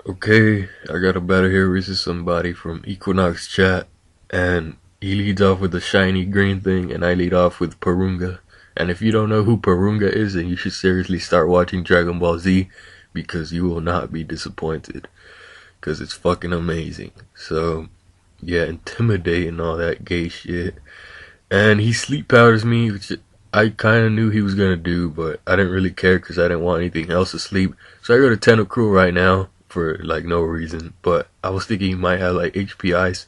Okay, I got a battle here versus somebody from Equinox chat, and he leads off with the shiny green thing, and I lead off with Porunga. And if you don't know who Porunga is, then you should seriously start watching Dragon Ball Z, because you will not be disappointed, because it's fucking amazing. So, yeah, intimidate and all that gay shit. And he sleep powders me, which I kind of knew he was gonna do, but I didn't really care because I didn't want anything else to sleep. So I go to Tentacruel right now for like no reason, but I was thinking he might have like HP ice.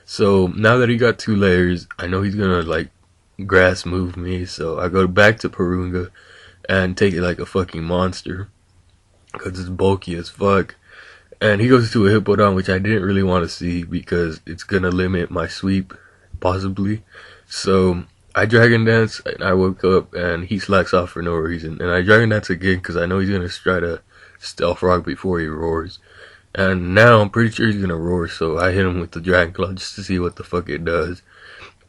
So now that he got 2 layers, I know he's gonna like grass move me. So I go back to Porunga and take it like a fucking monster because it's bulky as fuck. And he goes to a Hippodon, which I didn't really want to see because it's gonna limit my sweep, possibly. So I Dragon Dance, and I woke up, and he slacks off for no reason. And I Dragon Dance again, because I know he's going to try to Stealth Rock before he roars. And now I'm pretty sure he's going to roar, so I hit him with the Dragon Claw just to see what the fuck it does.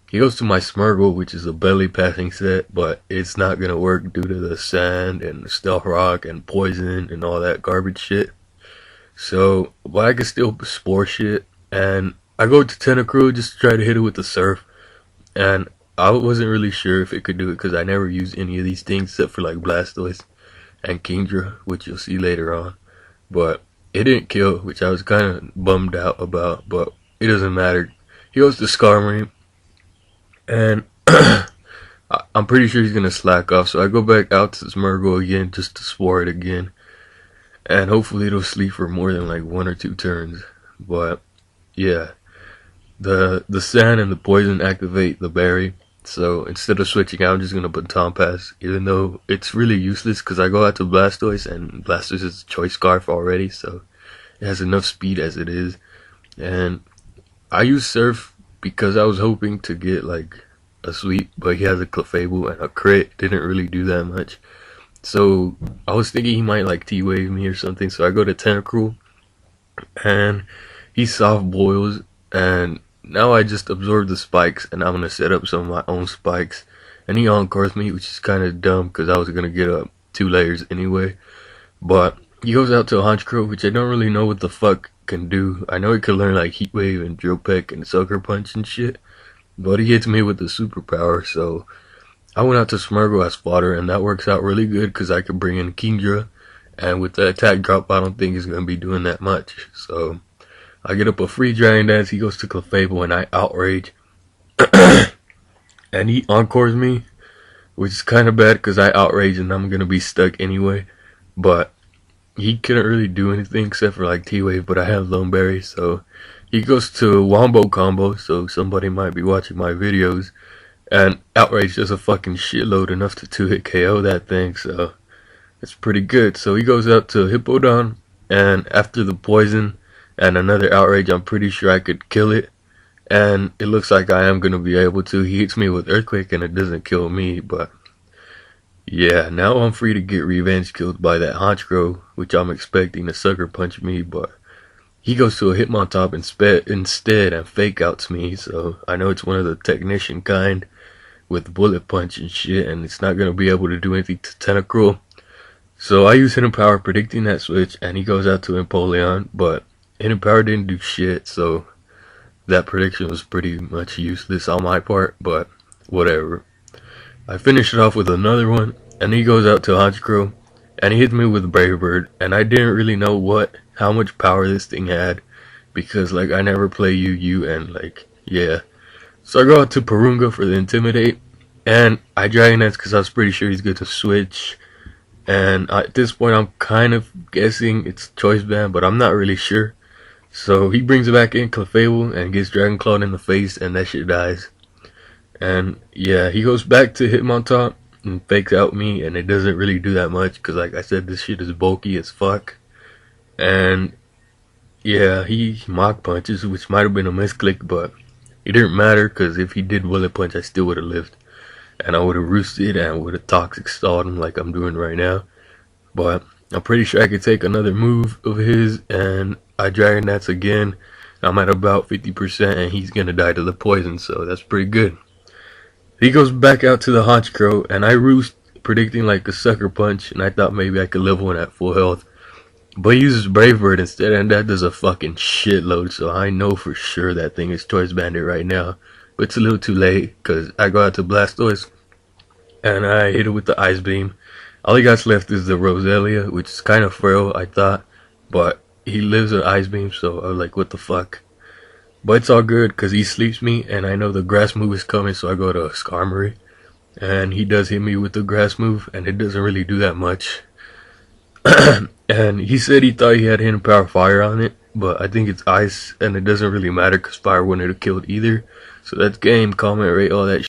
He goes to my Smurgle, which is a belly passing set, but it's not going to work due to the sand and the Stealth Rock and poison and all that garbage shit. So, but I can still spore shit, and I go to Tentacruel just to try to hit it with the Surf. And I wasn't really sure if it could do it because I never used any of these things except for like Blastoise and Kingdra, which you'll see later on. But it didn't kill, which I was kind of bummed out about, but it doesn't matter. He goes to Skarmory, and I'm pretty sure he's going to slack off, so I go back out to Smurgle again just to spore it again. And hopefully it'll sleep for more than like 1 or 2 turns. But yeah, the sand and the poison activate the berry. So instead of switching out, I'm just gonna Baton Pass, even though it's really useless because I go out to Blastoise, and Blastoise is a Choice Scarf already, so it has enough speed as it is. And I use Surf because I was hoping to get like a sweep, but he has a Clefable and a crit didn't really do that much. So I was thinking he might like T-Wave me or something, so I go to Tentacruel, and he soft boils, and now I just absorb the spikes, and I'm going to set up some of my own spikes. And he encores me, which is kind of dumb, because I was going to get up 2 layers anyway. But he goes out to a OHKO, which I don't really know what the fuck can do. I know it can learn like Heat Wave and Drill Peck and Sucker Punch and shit. But he hits me with the superpower, so I went out to Smurgle as fodder, and that works out really good, because I could bring in Kingdra. And with the attack drop, I don't think he's going to be doing that much. So I get up a free Dragon Dance, he goes to Clefable, and I outrage. And he encores me, which is kind of bad because I outrage and I'm going to be stuck anyway. But he couldn't really do anything except for like T-Wave, but I have Lone Berry, so he goes to Wombo Combo, so somebody might be watching my videos. And outrage does a fucking shitload, enough to 2-hit KO that thing, so it's pretty good. So he goes out to Hippodon, and after the poison and another outrage, I'm pretty sure I could kill it. And it looks like I am going to be able to. He hits me with Earthquake and it doesn't kill me, but yeah, now I'm free to get revenge killed by that OHKO, which I'm expecting to Sucker Punch me, but he goes to a Hitmontop instead and Fake Outs me, so I know it's one of the technician kind with Bullet Punch and shit, and it's not going to be able to do anything to Tentacruel. So I use Hidden Power predicting that switch, and he goes out to Empoleon, but Hidden Power didn't do shit, so that prediction was pretty much useless on my part, but whatever. I finish it off with another one, and he goes out to OHKO, and he hits me with Brave Bird, and I didn't really know how much power this thing had, because like I never play UU, and like, yeah. So I go out to Porunga for the Intimidate, and I Dragon Dance because I was pretty sure he's going to switch. And at this point I'm kind of guessing it's Choice Band, but I'm not really sure. So he brings it back in Clefable and gets Dragon Clawed in the face, and that shit dies. And yeah, he goes back to Hitmontop and fakes out me, and it doesn't really do that much because like I said, this shit is bulky as fuck. And yeah, he Mach Punches, which might have been a misclick, but it didn't matter because if he did Bullet Punch, I still would have lived. And I would have roosted and would have Toxic Stalled him like I'm doing right now. But I'm pretty sure I could take another move of his, and I Dragon Dance again. I'm at about 50%, and he's gonna die to the poison, so that's pretty good. He goes back out to the OHKO, and I roost predicting like a Sucker Punch, and I thought maybe I could level one at full health. But he uses Brave Bird instead, and that does a fucking shitload, so I know for sure that thing is Choice Bandit right now. But it's a little too late, because I go out to Blastoise, and I hit it with the Ice Beam. All he got left is the Roselia, which is kind of frail, I thought, but he lives with Ice Beam, so I was like, what the fuck? But it's all good, because he sleeps me, and I know the grass move is coming, so I go to Skarmory, and he does hit me with the grass move, and it doesn't really do that much. And he said he thought he had Hidden Power Fire on it, but I think it's Ice, and it doesn't really matter because Fire wouldn't have killed either. So that's game, comment, rate, all that